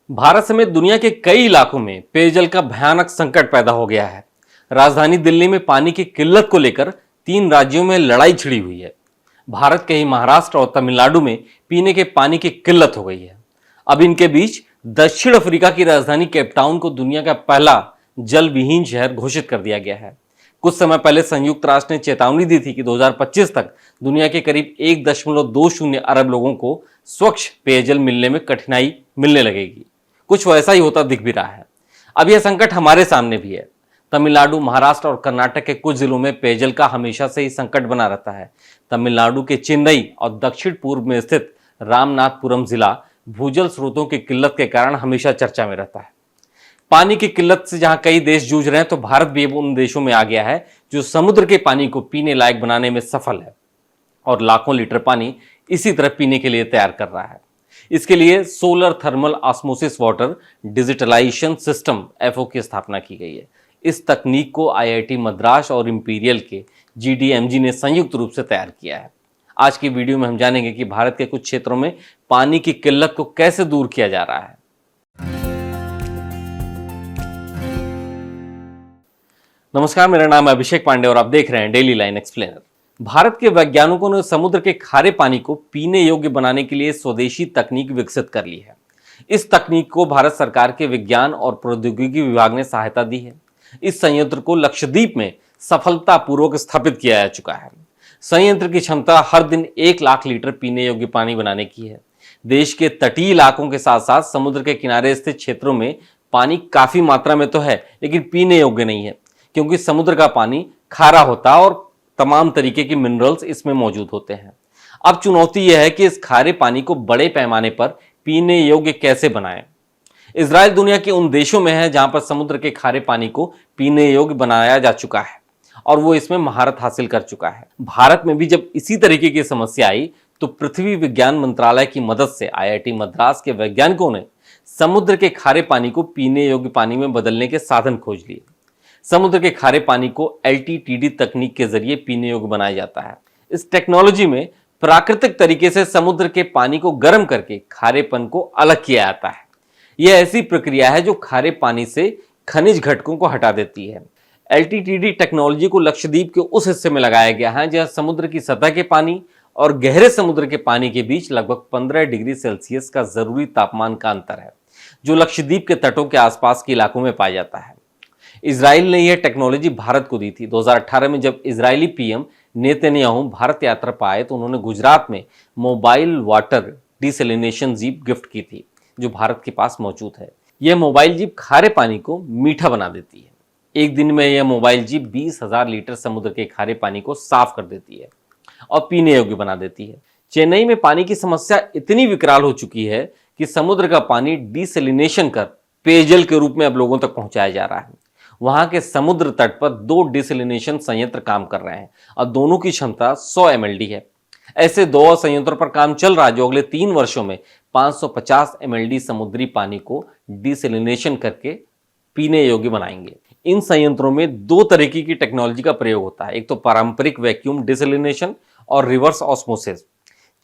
भारत समेत दुनिया के कई इलाकों में पेयजल का भयानक संकट पैदा हो गया है। राजधानी दिल्ली में पानी की किल्लत को लेकर 3 राज्यों में लड़ाई छिड़ी हुई है। भारत के ही महाराष्ट्र और तमिलनाडु में पीने के पानी की किल्लत हो गई है। अब इनके बीच दक्षिण अफ्रीका की राजधानी केपटाउन को दुनिया का पहला जल विहीन शहर घोषित कर दिया गया है। कुछ समय पहले संयुक्त राष्ट्र ने चेतावनी दी थी कि 2025 तक दुनिया के करीब 1.20 अरब लोगों को स्वच्छ पेयजल मिलने में कठिनाई मिलने लगेगी। कुछ वैसा ही होता दिख भी रहा है। अब यह संकट हमारे सामने भी है। तमिलनाडु, महाराष्ट्र और कर्नाटक के कुछ जिलों में पेयजल का हमेशा से ही संकट बना रहता है। तमिलनाडु के चेन्नई और दक्षिण पूर्व में स्थित रामनाथपुरम जिला भूजल स्रोतों की किल्लत के कारण हमेशा चर्चा में रहता है। पानी की किल्लत से जहां कई देश जूझ रहे हैं, तो भारत भी उन देशों में आ गया है जो समुद्र के पानी को पीने लायक बनाने में सफल है और लाखों लीटर पानी इसी तरह पीने के लिए तैयार कर रहा है। इसके लिए solar thermal osmosis water digitalisation system FO की स्थापना की गई है। इस तकनीक को आईआईटी मद्रास और इंपीरियल के जीडीएमजी ने संयुक्त रूप से तैयार किया है। आज की वीडियो में हम जानेंगे कि भारत के कुछ क्षेत्रों में पानी की किल्लत को कैसे दूर किया जा रहा है। नमस्कार, मेरा नाम है अभिषेक पांडे और आप देख रहे हैं डेली लाइन एक्सप्लेनर। भारत के वैज्ञानिकों ने समुद्र के खारे पानी को पीने योग्य बनाने के लिए स्वदेशी तकनीक विकसित कर ली है। इस तकनीक को भारत सरकार के विज्ञान और प्रौद्योगिकी विभाग ने सहायता दी है। इस संयंत्र को लक्षद्वीप में सफलतापूर्वक स्थापित किया जा चुका है। संयंत्र की क्षमता हर दिन 1 लाख लीटर पीने योग्य पानी बनाने की है। देश के तटीय इलाकों के साथ साथ समुद्र के किनारे स्थित क्षेत्रों में पानी काफी मात्रा में तो है, लेकिन पीने योग्य नहीं है, क्योंकि समुद्र का पानी खारा होता है और तमाम तरीके के मिनरल्स इसमें मौजूद होते हैं। अब चुनौती यह है कि इस खारे पानी को बड़े पैमाने पर पीने योग्य कैसे बनाएं। इजराइल दुनिया के उन देशों में है जहां पर समुद्र के खारे पानी को पीने योग्य बनाया जा चुका है और वो इसमें महारत हासिल कर चुका है। भारत में भी जब इसी तरीके की समस्या आई तो पृथ्वी विज्ञान मंत्रालय की मदद से आईआईटी मद्रास के वैज्ञानिकों ने समुद्र के खारे पानी को पीने योग्य पानी में बदलने के साधन खोज लिए। समुद्र के खारे पानी को एलटीटीडी तकनीक के जरिए पीने योग्य बनाया जाता है। इस टेक्नोलॉजी में प्राकृतिक तरीके से समुद्र के पानी को गर्म करके खारेपन को अलग किया जाता है। यह ऐसी प्रक्रिया है जो खारे पानी से खनिज घटकों को हटा देती है। एलटीटीडी टेक्नोलॉजी को लक्षद्वीप के उस हिस्से में लगाया गया है जहां समुद्र की सतह के पानी और गहरे समुद्र के पानी के बीच लगभग 15 डिग्री सेल्सियस का जरूरी तापमान का अंतर है, जो लक्षद्वीप के तटों के आसपास के इलाकों में पाया जाता है। इजराइल ने यह टेक्नोलॉजी भारत को दी थी। 2018 में जब इजरायली पीएम नेतन्याहू भारत यात्रा पर आए तो उन्होंने गुजरात में mobile water desalination jeep gift की थी, जो भारत के पास मौजूद है। यह मोबाइल जीप खारे पानी को मीठा बना देती है। एक दिन में यह मोबाइल जीप 20,000 लीटर समुद्र के खारे पानी को साफ कर देती है और पीने योग्य बना देती है। चेन्नई में पानी की समस्या इतनी विकराल हो चुकी है कि समुद्र का पानी डिसैलिनेशन कर पेयजल के रूप में अब लोगों तक पहुंचाया जा रहा है। वहां के समुद्र तट पर 2 डिसैलिनेशन संयंत्र काम कर रहे हैं और दोनों की क्षमता 100 mld है। ऐसे 2 संयंत्रों पर काम चल रहा है जो अगले 3 वर्षों में 550 mld समुद्री पानी को डिसैलिनेशन करके पीने योग्य बनाएंगे। इन संयंत्रों में 2 तरीके की टेक्नोलॉजी का प्रयोग होता है, एक तो पारंपरिक वैक्यूम डिसैलिनेशन और रिवर्स ऑस्मोसिस।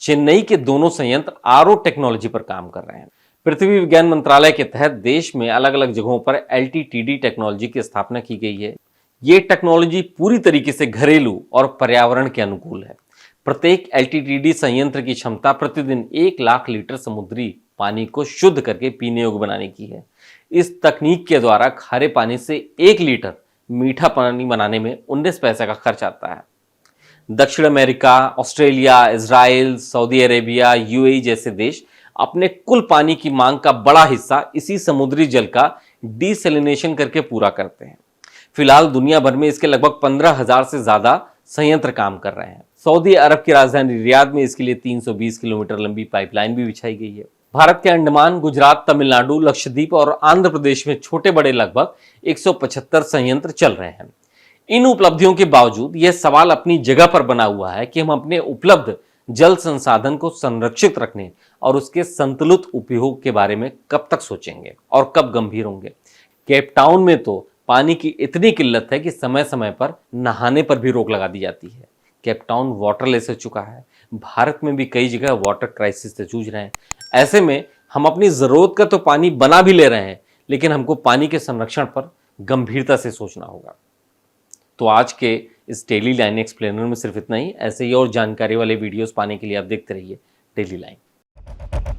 चेन्नई के दोनों संयंत्र आरओ टेक्नोलॉजी पर काम कर रहे हैं। पृथ्वी विज्ञान मंत्रालय के तहत देश में अलग अलग जगहों पर एलटीटीडी टेक्नोलॉजी की स्थापना की गई है। ये टेक्नोलॉजी पूरी तरीके से घरेलू और पर्यावरण के अनुकूल है। प्रत्येक एलटीटीडी संयंत्र की क्षमता प्रतिदिन 1 लाख लीटर समुद्री पानी को शुद्ध करके पीने योग्य बनाने की है। इस तकनीक के द्वारा खारे पानी से 1 लीटर मीठा पानी बनाने में 19 पैसे का खर्च आता है। दक्षिण America, Australia, Israel, Saudi Arabia, UAE जैसे देश अपने कुल पानी की मांग का बड़ा हिस्सा इसी समुद्री जल का डिसैलिनेशन करके पूरा करते हैं। फिलहाल दुनिया भर में इसके लगभग 15,000 से ज्यादा संयंत्र काम कर रहे हैं। सऊदी अरब की राजधानी रियाद में इसके लिए 320 किलोमीटर लंबी पाइपलाइन भी बिछाई गई है। भारत के अंडमान, गुजरात, तमिलनाडु, लक्षद्वीप और आंध्र प्रदेश में छोटे बड़े लगभग 175 संयंत्र चल रहे हैं। इन उपलब्धियों के बावजूद यह सवाल अपनी जगह पर बना हुआ है कि हम अपने उपलब्ध जल संसाधन को संरक्षित रखने और उसके संतुलित उपयोग के बारे में कब तक सोचेंगे और कब गंभीर होंगे। केपटाउन में तो पानी की इतनी किल्लत है कि समय समय पर नहाने पर भी रोक लगा दी जाती है। केपटाउन वाटरलेस हो चुका है। भारत में भी कई जगह वाटर क्राइसिस से जूझ रहे हैं। ऐसे में हम अपनी ज़रूरत का तो पानी बना भी ले रहे हैं, लेकिन हमको पानी के संरक्षण पर गंभीरता से सोचना होगा। तो आज के इस डेली लाइन एक्सप्लेनर में सिर्फ इतना ही। ऐसे ही और जानकारी वाले वीडियोस पाने के लिए आप देखते रहिए डेली लाइन।